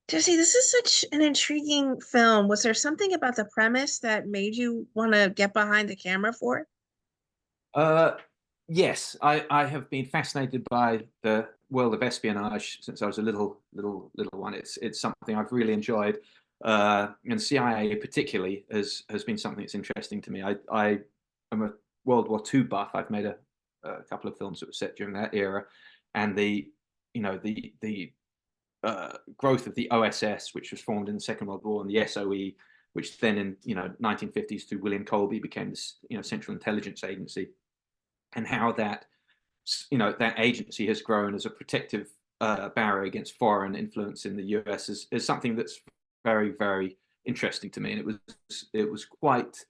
Jesse, this is such an intriguing film. Was there something about the premise that made you want to get behind the camera for it? Uh, yes, I have been fascinated by the world of espionage since I was a little one. It's something I've really enjoyed, and CIA particularly has been something that's interesting to me. I am a World War II buff. I've made a couple of films that were set during that era, and the growth of the OSS, which was formed in the Second World War, and the SOE, which then in 1950s through William Colby became this Central Intelligence Agency, and how that agency has grown as a protective barrier against foreign influence in the US is something that's very interesting to me, and it was quite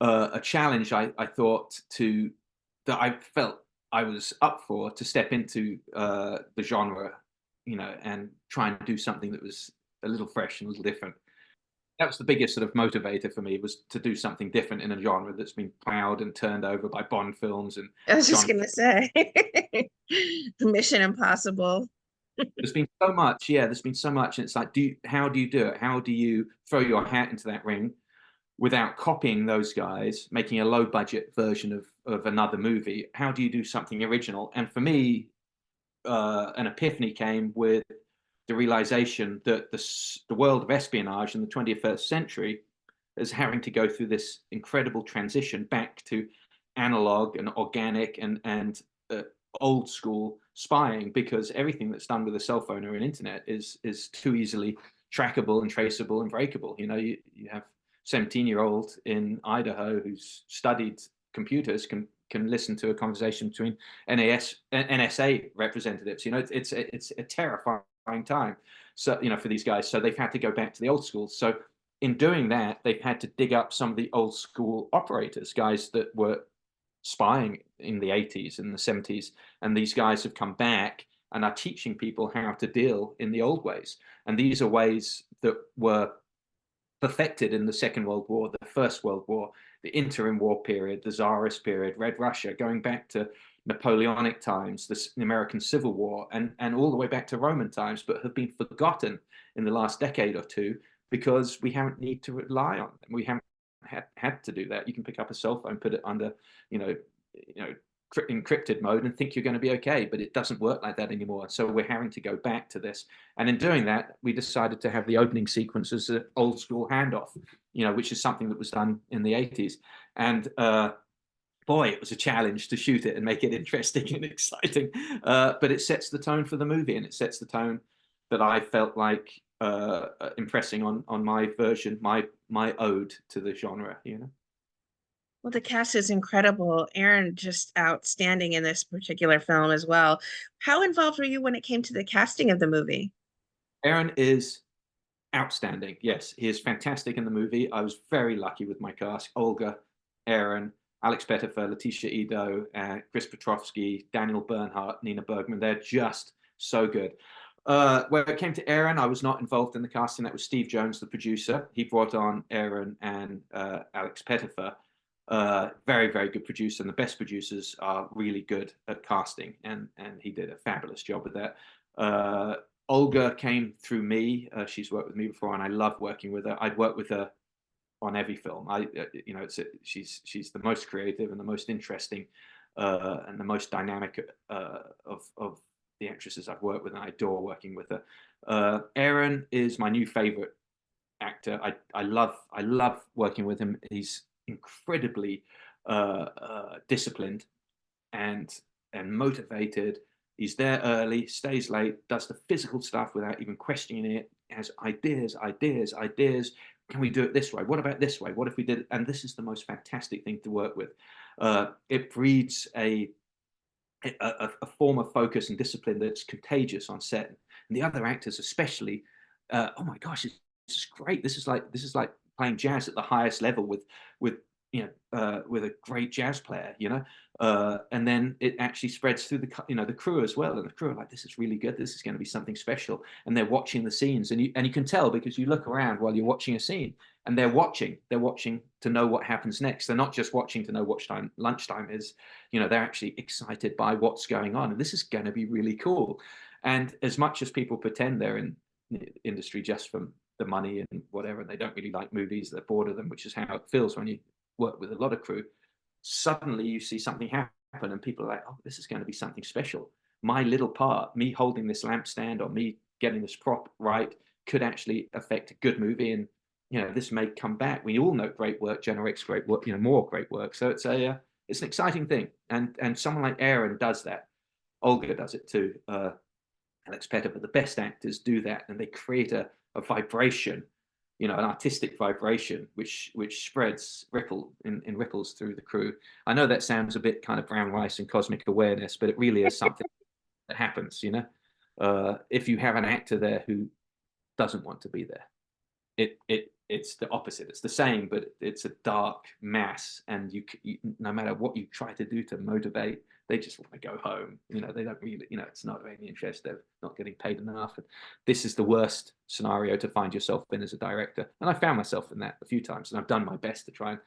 a challenge I thought to that I felt I was up for to step into the genre, and try and do something that was a little fresh and a little different. That was the biggest sort of motivator for me, was to do something different in a genre that's been plowed and turned over by Bond films and I was just John. gonna say, Mission Impossible. There's been so much, yeah. There's been so much, and it's like, how do you do it? How do you throw your hat into that ring without copying those guys, making a low budget version of another movie? How do you do something original? And for me, an epiphany came with the realization that the world of espionage in the 21st century is having to go through this incredible transition back to analog and organic and old school spying, because everything that's done with a cell phone or an internet is too easily trackable and traceable and breakable. You have 17-year-old in Idaho who's studied computers can listen to a conversation between NSA representatives. It's a terrifying time. So for these guys, so they've had to go back to the old school. So in doing that, they've had to dig up some of the old school operators, guys that were spying in the 80s and the 70s, and these guys have come back and are teaching people how to deal in the old ways. And these are ways that were perfected in the Second World War, the First World War, the interim war period, the Tsarist period, Red Russia, going back to Napoleonic times, the American Civil War, and all the way back to Roman times, but have been forgotten in the last decade or two because we haven't need to rely on them. We haven't had to do that. You can pick up a cell phone, put it under, you know, encrypted mode and think you're going to be okay, but it doesn't work like that anymore. So we're having to go back to this. And in doing that, we decided to have the opening sequence as an old school handoff, which is something that was done in the 80s. And boy, it was a challenge to shoot it and make it interesting and exciting. But it sets the tone for the movie, and it sets the tone that I felt like impressing on my version, my ode to the genre. Well, the cast is incredible. Aaron just outstanding in this particular film as well. How involved were you when it came to the casting of the movie? Aaron is outstanding. Yes, he is fantastic in the movie. I was very lucky with my cast: Olga, Aaron, Alex Pettyfer, Letitia Edo, Chris Petrovsky, Daniel Bernhardt, Nina Bergman. They're just so good. When it came to Aaron, I was not involved in the casting. That was Steve Jones, the producer. He brought on Aaron and Alex Pettyfer. Very good producer, and the best producers are really good at casting, and he did a fabulous job with that. Olga came through me. She's worked with me before, and I love working with her. I'd work with her on every film. She's the most creative and the most interesting, and the most dynamic of the actresses I've worked with, and I adore working with her. Aaron is my new favorite actor. I love working with him. He's incredibly disciplined and motivated. He's there early, stays late, does the physical stuff without even questioning it. Has ideas. Can we do it this way? What about this way? What if we did it? And this is the most fantastic thing to work with. It breeds a form of focus and discipline that's contagious on set. And the other actors, especially, oh my gosh, this is great. This is like playing jazz at the highest level with with a great jazz player, and then it actually spreads through the crew as well. And the crew are like, this is really good. This is going to be something special. And they're watching the scenes, and you can tell because you look around while you're watching a scene, and they're watching to know what happens next. They're not just watching to know what time lunchtime is. They're actually excited by what's going on, and this is going to be really cool. And as much as people pretend they're in industry just from the money and whatever, and they don't really like movies, they're bored of them, which is how it feels when you work with a lot of crew. Suddenly you see something happen and people are like, oh, this is going to be something special. My little part, me holding this lampstand or me getting this prop right, could actually affect a good movie, and this may come back. We all know great work generates great work, more great work. So it's an exciting thing, and someone like Aaron does that. Olga does it too. Alex Petter, but the best actors do that, and they create a vibration, an artistic vibration, which spreads in ripples through the crew. I know that sounds a bit kind of brown rice and cosmic awareness, but it really is something that happens. If you have an actor there who doesn't want to be there, it's the opposite. It's the same, but it's a dark mass, and you no matter what you try to do to motivate, they just want to go home. They don't really, it's not of any interest. They're not getting paid enough. And this is the worst scenario to find yourself in as a director. And I found myself in that a few times, and I've done my best to try and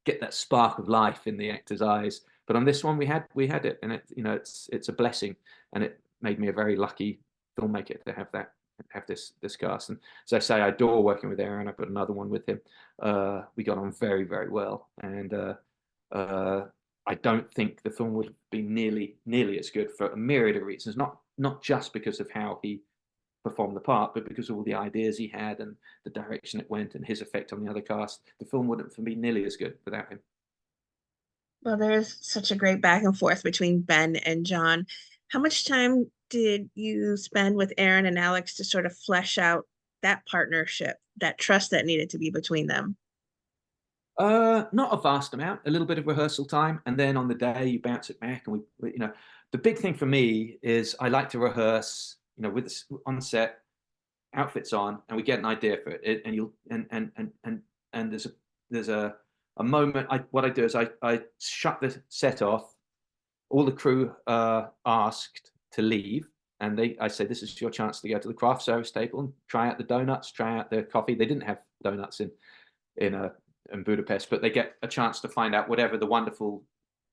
get that spark of life in the actor's eyes. But on this one, we had it, and it's a blessing, and it made me a very lucky filmmaker to have this cast. And as I say, I adore working with Aaron. I've got another one with him. We got on very, very well, and I don't think the film would have been nearly as good for a myriad of reasons. Not just because of how he performed the part, but because of all the ideas he had and the direction it went and his effect on the other cast. The film wouldn't have been nearly as good without him. Well, there's such a great back and forth between Ben and John. How much time did you spend with Aaron and Alex to sort of flesh out that partnership, that trust that needed to be between them? Not a vast amount, a little bit of rehearsal time, and then on the day you bounce it back. And the big thing for me is I like to rehearse, with on set, outfits on, and we get an idea for it. And there's a moment. What I do is I shut the set off. All the crew are asked to leave, and I say, this is your chance to go to the craft service table and try out the donuts, try out the coffee. They didn't have donuts in Budapest, but they get a chance to find out whatever the wonderful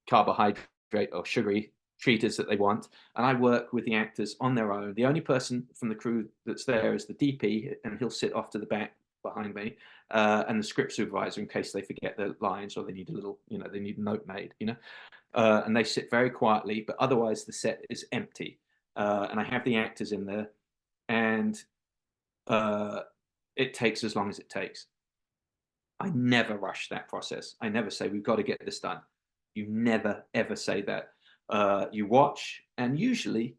carbohydrate or sugary treat is that they want. And I work with the actors on their own. The only person from the crew that's there is the DP, and he'll sit off to the back behind me, and the script supervisor in case they forget the lines or they need a little, they need a note made, and they sit very quietly, but otherwise the set is empty. And I have the actors in there, and it takes as long as it takes. I never rush that process. I never say, we've got to get this done. You never, ever say that. You watch, and usually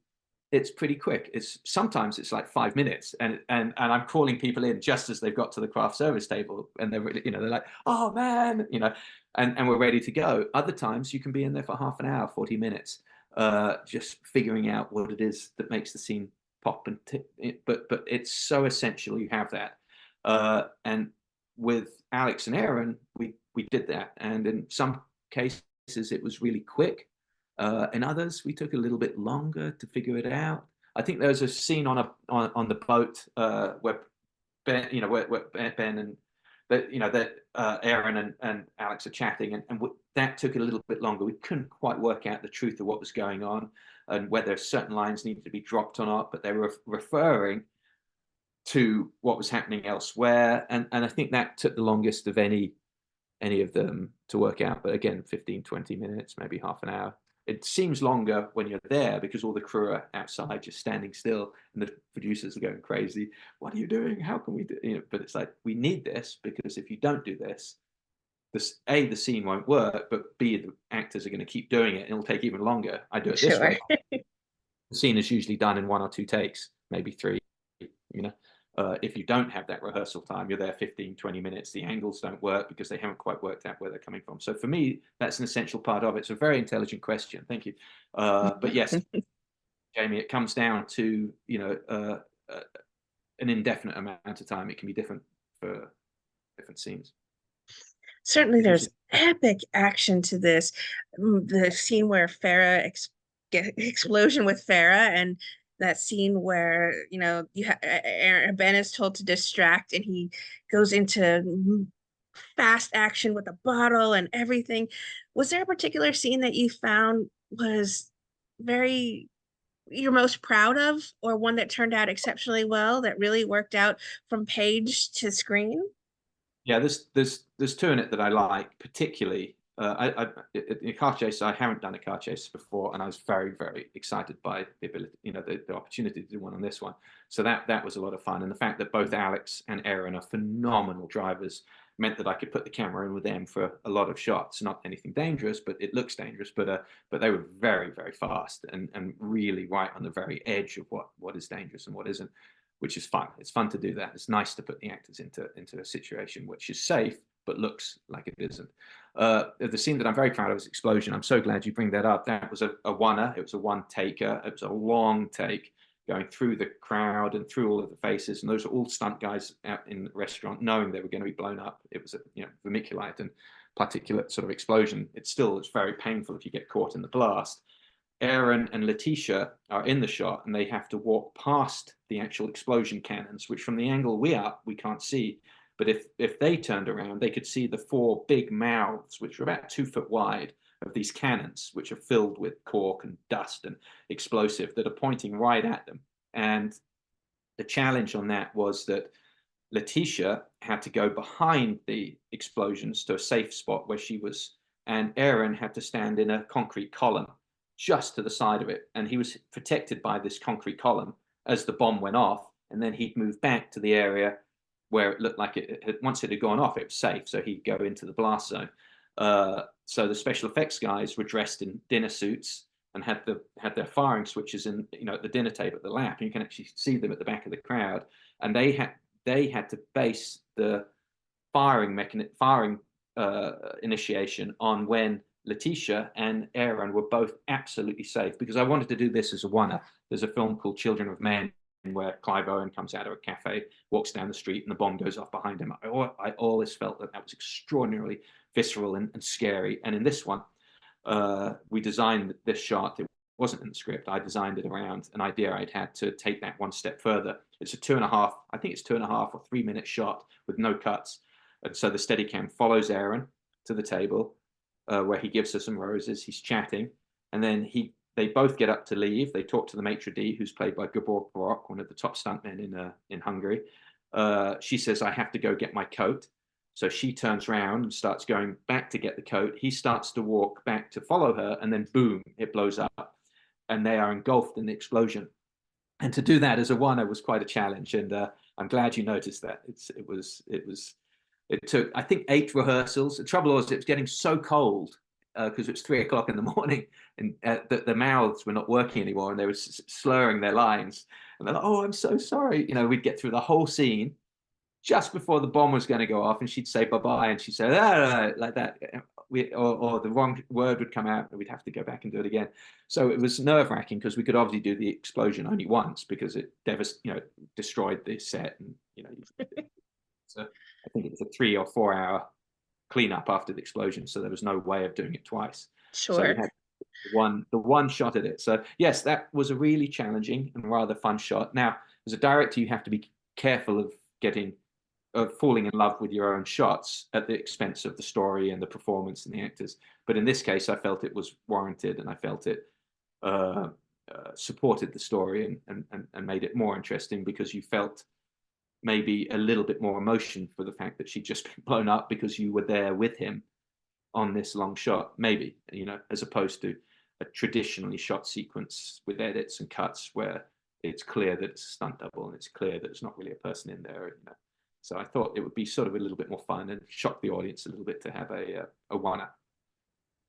it's pretty quick. Sometimes it's like 5 minutes, and I'm calling people in just as they've got to the craft service table, and they're really, they're like, oh man, and we're ready to go. Other times you can be in there for half an hour, 40 minutes, just figuring out what it is that makes the scene pop and but it's so essential you have that. And with Alex and Aaron, we did that, and in some cases it was really quick. In others, we took a little bit longer to figure it out. I think there was a scene on the boat where Ben, where Ben and that Aaron and Alex are chatting, and that took a little bit longer. We couldn't quite work out the truth of what was going on and whether certain lines needed to be dropped or not, but they were referring to what was happening elsewhere, and I think that took the longest of any of them to work out. But again, 15-20 minutes, maybe half an hour. It seems longer when you're there because all the crew are outside just standing still, and the producers are going crazy. What are you doing? How can we do? But it's like, we need this, because if you don't do this, A, the scene won't work, but B, the actors are going to keep doing it, and it'll take even longer. I do it this way. The scene is usually done in 1 or 2 takes, maybe 3. If you don't have that rehearsal time, you're there 15-20 minutes. The angles don't work because they haven't quite worked out where they're coming from. So for me, that's an essential part of it. It's a very intelligent question. Thank you. But yes, Jamie, it comes down to an indefinite amount of time. It can be different for different scenes. Certainly, there's epic action to this. The scene where Farah explosion with Farah, and that scene where Ben is told to distract, and he goes into fast action with a bottle and everything. Was there a particular scene that you found was very you're most proud of, or one that turned out exceptionally well, that really worked out from page to screen? Yeah, there's two in it that I like particularly. In a car chase, I haven't done a car chase before, and I was very excited by the ability, the opportunity to do one on this one. So that was a lot of fun, and the fact that both Alex and Aaron are phenomenal drivers meant that I could put the camera in with them for a lot of shots. Not anything dangerous, but it looks dangerous. But they were very fast and really right on the very edge of what is dangerous and what isn't, which is fun. It's fun to do that. It's nice to put the actors into a situation which is safe but looks like it isn't. The scene that I'm very proud of is Explosion. I'm so glad you bring that up. That was a oneer. It was a one taker. It was a long take going through the crowd and through all of the faces. And those are all stunt guys out in the restaurant knowing they were going to be blown up. It was a vermiculite and particulate sort of explosion. It's very painful if you get caught in the blast. Aaron and Letitia are in the shot, and they have to walk past the actual explosion cannons, which from the angle we can't see. But if they turned around, they could see the four big mouths, which are about 2 foot wide, of these cannons, which are filled with cork and dust and explosive that are pointing right at them. And the challenge on that was that Letitia had to go behind the explosions to a safe spot where she was, and Aaron had to stand in a concrete column just to the side of it. And he was protected by this concrete column as the bomb went off. And then he'd move back to the area where it looked like once it had gone off, it was safe. So he'd go into the blast zone. So the special effects guys were dressed in dinner suits and had their firing switches in, at the dinner table at the lap. And you can actually see them at the back of the crowd. And they had to base the firing initiation on when Letitia and Aaron were both absolutely safe, because I wanted to do this as a oneer. There's a film called Children of Men where Clive Owen comes out of a cafe, walks down the street, and the bomb goes off behind him. I always felt that was extraordinarily visceral and scary. And in this one, we designed this shot. It wasn't in the script. I designed it around an idea I'd had to take that one step further. It's a 2.5 or 3 minute shot with no cuts. And so the Steadicam follows Aaron to the table, where he gives her some roses. He's chatting, and then they both get up to leave. They talk to the maitre d', who's played by Gabor Barok, one of the top stuntmen in Hungary. She says, "I have to go get my coat." So she turns around and starts going back to get the coat. He starts to walk back to follow her, and then boom, it blows up, and they are engulfed in the explosion. And to do that as a oneer was quite a challenge. And I'm glad you noticed that. It took, I think, 8 rehearsals. The trouble was, it was getting so cold because it was 3 o'clock in the morning, and the mouths were not working anymore, and they were slurring their lines. And they're like, "Oh, I'm so sorry." We'd get through the whole scene just before the bomb was going to go off, and she'd say bye-bye, and she'd say, "Ah," like that. Or the wrong word would come out, and we'd have to go back and do it again. So it was nerve-wracking because we could obviously do the explosion only once because it destroyed the set, and so I think it was a 3 or 4 hour cleanup after the explosion. So there was no way of doing it twice. Sure. So we had the one shot at it. So yes, that was a really challenging and rather fun shot. Now, as a director, you have to be careful of falling in love with your own shots at the expense of the story and the performance and the actors. But in this case, I felt it was warranted, and I felt it supported the story and made it more interesting, because you felt maybe a little bit more emotion for the fact that she'd just been blown up because you were there with him on this long shot, maybe, as opposed to a traditionally shot sequence with edits and cuts where it's clear that it's a stunt double and it's clear that it's not really a person in there. So I thought it would be sort of a little bit more fun and shock the audience a little bit to have a oneer.